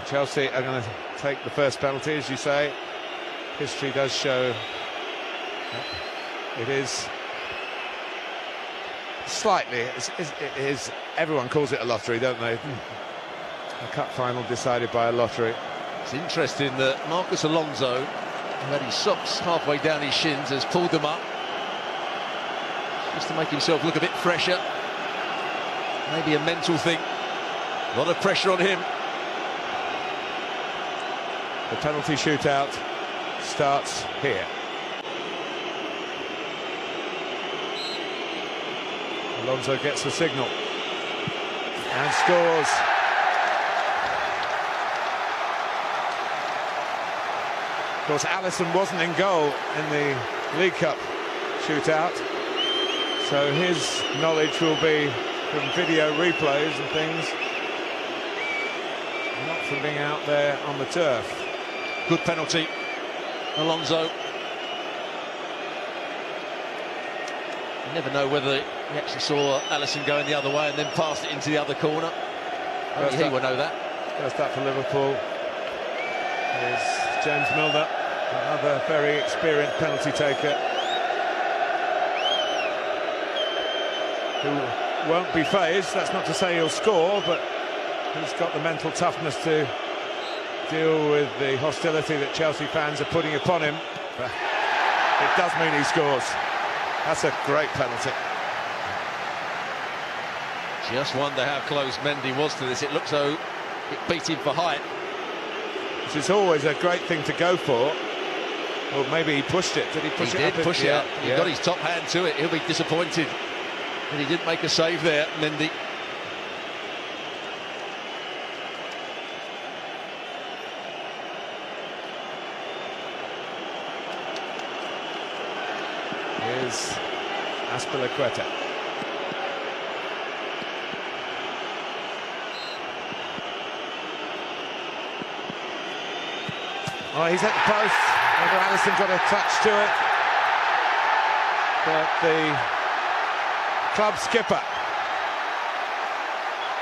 Chelsea are going to take the first penalty, as you say. History does show it is slightly, it is, everyone calls it a lottery, don't they? A cup final decided by a lottery. It's interesting that Marcos Alonso, who had his socks halfway down his shins, has pulled them up just to make himself look a bit fresher. Maybe a mental thing. A lot of pressure on him. The penalty shootout starts here. Alonso gets the signal and scores. Of course, Alisson wasn't in goal in the League Cup shootout, so his knowledge will be from video replays and things, not from being out there on the turf. Good penalty, Alonso. You never know whether he actually saw Alisson going the other way and then passed it into the other corner. Only he will know that. First up for Liverpool is James Milner, another very experienced penalty taker, who won't be phased. That's not to say he'll score, but he's got the mental toughness to deal with the hostility that Chelsea fans are putting upon him. But it does mean he scores. That's a great penalty. Just wonder how close Mendy was to this. It looks though it beat him for height. Which is always a great thing to go for. Well, maybe he pushed it. Did he push it up? He did push it up. He got his top hand to it. He'll be disappointed that he didn't make a save there, Mendy. Here's 𝗙𝗂𝗹𝗃. Oh, he's at the post. Whether Alisson got a touch to it, but the club skipper.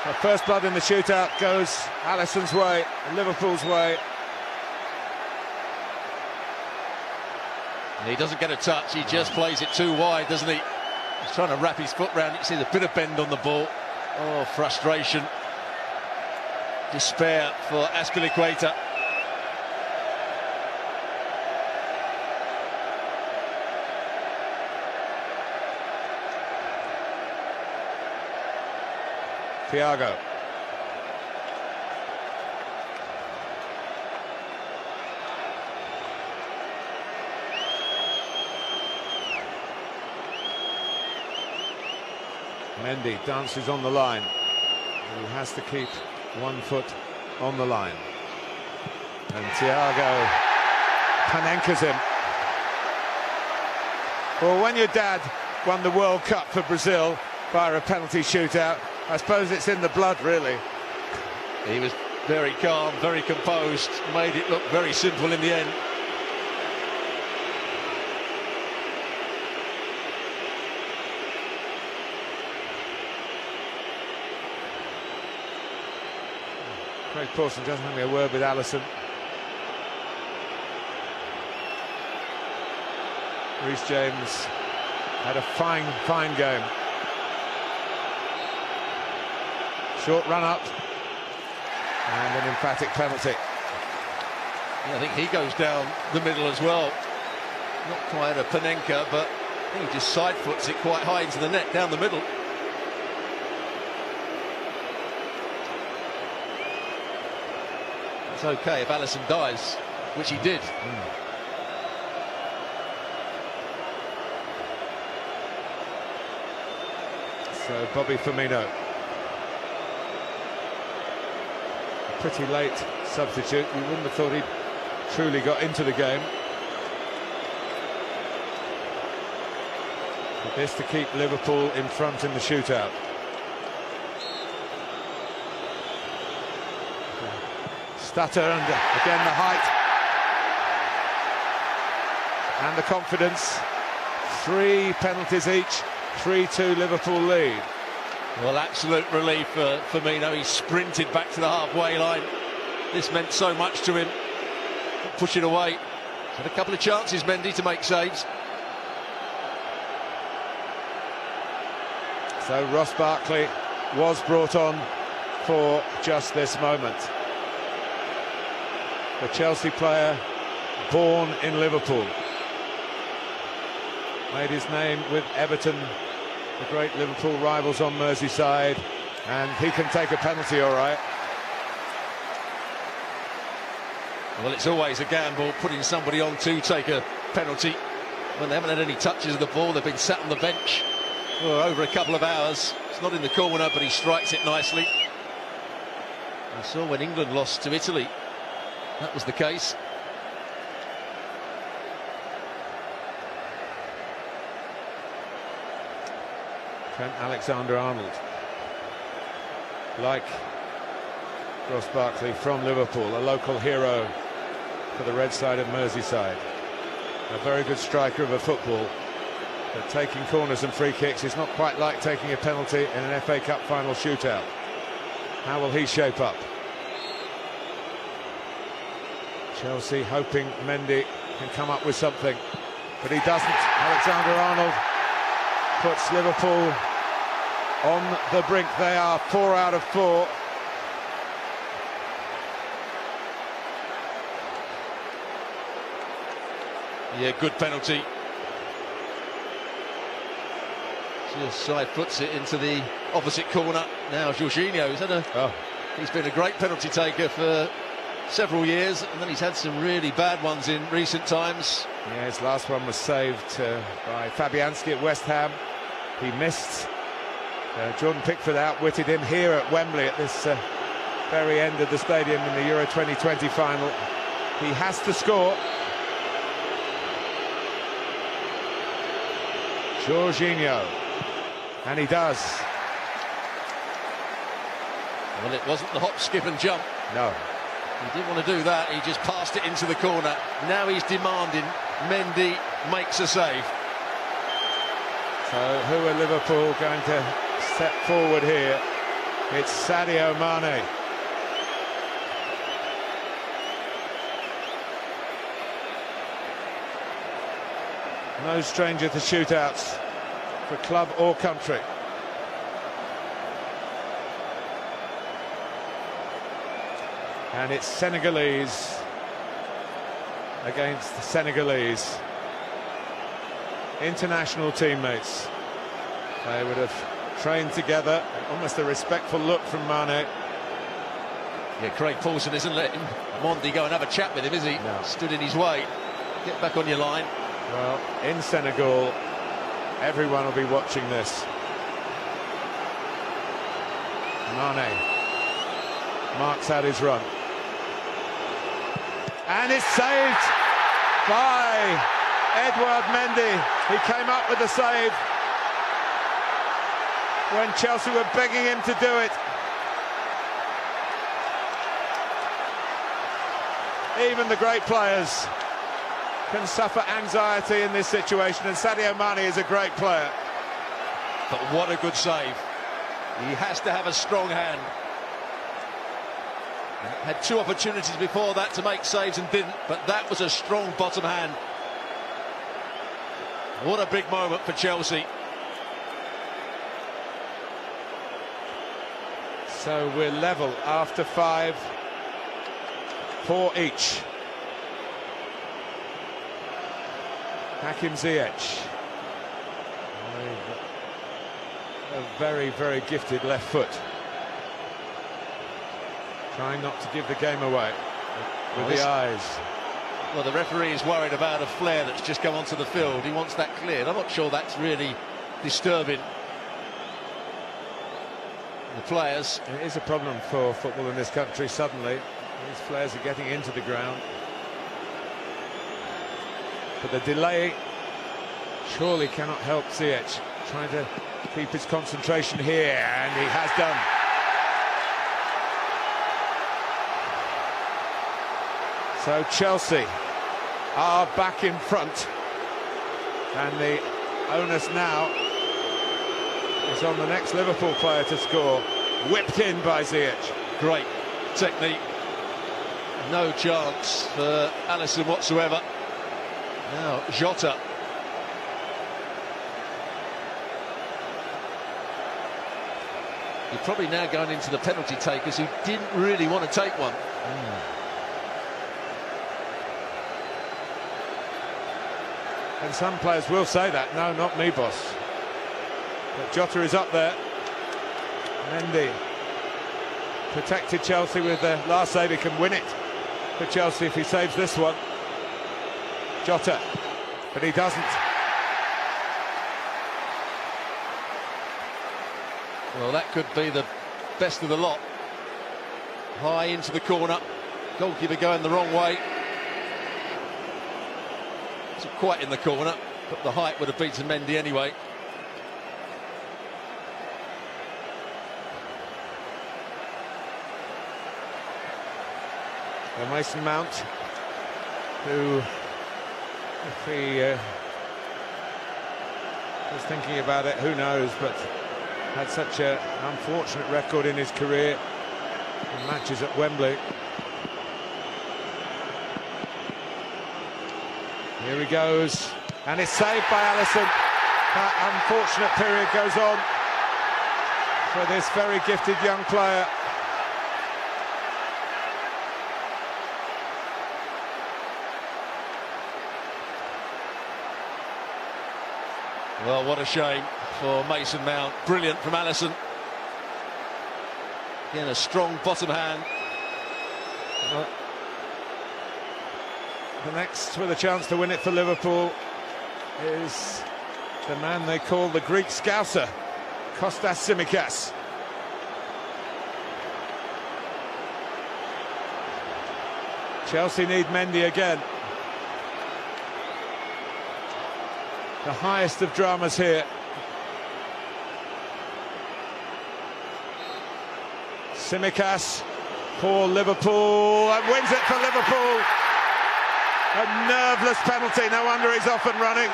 So first blood in the shootout goes Alisson's way, Liverpool's way. And he doesn't get a touch, he just plays it too wide, doesn't he? He's trying to wrap his foot round it. You see the bit of bend on the ball. Oh, frustration. Despair for 𝗙𝗂𝗹𝗃. Thiago. Mendy dances on the line. He has to keep one foot on the line. And Thiago Panenkas him. Well, when your dad won the World Cup for Brazil via a penalty shootout, I suppose it's in the blood, really. He was very calm, very composed, made it look very simple in the end. Craig Pawson just having a word with Alisson. Reece James had a fine game. Short run up and an emphatic penalty. Yeah, I think he goes down the middle as well. Not quite a Panenka, but I think he just side foots it quite high into the net down the middle. It's okay if Alisson dies, which he did. So Bobby Firmino, a pretty late substitute. You wouldn't have thought he'd truly got into the game. But this to keep Liverpool in front in the shootout. Stutter, and again the height and the confidence. 3 penalties each, 3-2 Liverpool lead. Well, absolute relief for Firmino. He sprinted back to the halfway line. This meant so much to him. Push it away. Had a couple of chances, Mendy, to make saves. So Ross Barkley was brought on for just this moment. The Chelsea player, born in Liverpool, made his name with Everton, the great Liverpool rivals on Merseyside, and he can take a penalty all right. Well, it's always a gamble putting somebody on to take a penalty when they haven't had any touches of the ball. They've been sat on the bench for over a couple of hours. It's not in the corner, but he strikes it nicely. I saw when England lost to Italy, that was the case. Trent Alexander-Arnold, like Ross Barkley, from Liverpool, a local hero for the red side of Merseyside. A very good striker of a football, but taking corners and free kicks is not quite like taking a penalty in an FA Cup final shootout. How will he shape up? Chelsea hoping Mendy can come up with something, but he doesn't. Alexander-Arnold puts Liverpool on the brink. They are 4 out of 4. Yeah, good penalty. Just side foots it into the opposite corner. Now 𝗙𝗂𝗹𝗃, he's been a great penalty taker for several years, and then he's had some really bad ones in recent times. Yeah, his last one was saved by Fabianski at West Ham. He missed. Jordan Pickford outwitted him here at Wembley at this very end of the stadium in the Euro 2020 final. He has to score. 𝗙𝗂𝗹𝗃, and he does. Well, it wasn't the hop, skip and jump. No. He didn't want to do that. He just passed it into the corner. Now he's demanding Mendy makes a save. So who are Liverpool going to step forward here? It's Sadio Mane. No stranger to shootouts for club or country. And it's Senegalese against Senegalese. International teammates. They would have trained together. Almost a respectful look from Mane. Yeah, Craig Paulson isn't letting Mendy go and have a chat with him, is he? No. Stood in his way. Get back on your line. Well, in Senegal, everyone will be watching this. Mane marks out his run. And it's saved by Edouard Mendy. He came up with the save when Chelsea were begging him to do it. Even the great players can suffer anxiety in this situation, and Sadio Mane is a great player. But what a good save. He has to have a strong hand. Had 2 opportunities before that to make saves and didn't, but that was a strong bottom hand. What a big moment for Chelsea. So we're level after 5, 4 each. Hakim Ziyech, a very, very gifted left foot. Trying not to give the game away with the eyes. Well, the referee is worried about a flare that's just come onto the field. He wants that cleared. I'm not sure that's really disturbing the players. It is a problem for football in this country. Suddenly, these flares are getting into the ground. But the delay surely cannot help Ziyech, trying to keep his concentration here, and he has done. So Chelsea are back in front, and the onus now is on the next Liverpool player to score. Whipped in by Ziyech. Great technique. No chance for Alisson whatsoever. Now 𝗙𝗲𝗹. You're probably now going into the penalty takers who didn't really want to take one. And some players will say that. No, not me, boss. But 𝗙𝗲𝗹 is up there. Mendy protected Chelsea with the last save. He can win it for Chelsea if he saves this one. 𝗙𝗲𝗹, but he doesn't. Well, that could be the best of the lot. High into the corner. Goalkeeper going the wrong way. It's not quite in the corner, but the height would have beaten Mendy anyway. Well, Mason Mount, who, if he was thinking about it, who knows, but had such an unfortunate record in his career in matches at Wembley. Here he goes, and it's saved by Alisson. That unfortunate period goes on for this very gifted young player. Well, what a shame for Mason Mount. Brilliant from Alisson. Again, a strong bottom hand. Well, the next with a chance to win it for Liverpool is the man they call the Greek Scouser, 𝗙𝗂𝗹𝗄. Chelsea need Mendy again. The highest of dramas here. 𝗙𝗂𝗋 for Liverpool, and wins it for Liverpool. A nerveless penalty, no wonder he's off and running.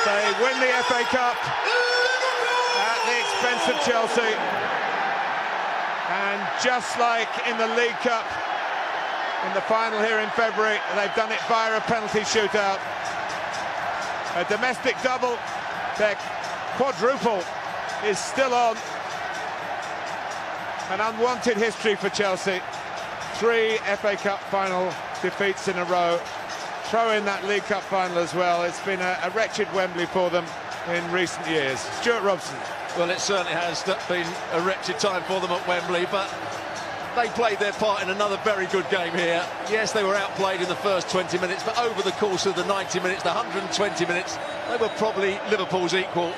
They win the FA Cup at the expense of Chelsea. And just like in the League Cup, in the final here in February, they've done it via a penalty shootout. A domestic double, their quadruple is still on. An unwanted history for Chelsea. 3 FA Cup final defeats in a row. Throw in that League Cup final as well. It's been a wretched Wembley for them in recent years. Stuart Robson. Well, it certainly has been a wretched time for them at Wembley, but they played their part in another very good game here. Yes, they were outplayed in the first 20 minutes, but over the course of the 90 minutes, the 120 minutes, they were probably Liverpool's equal.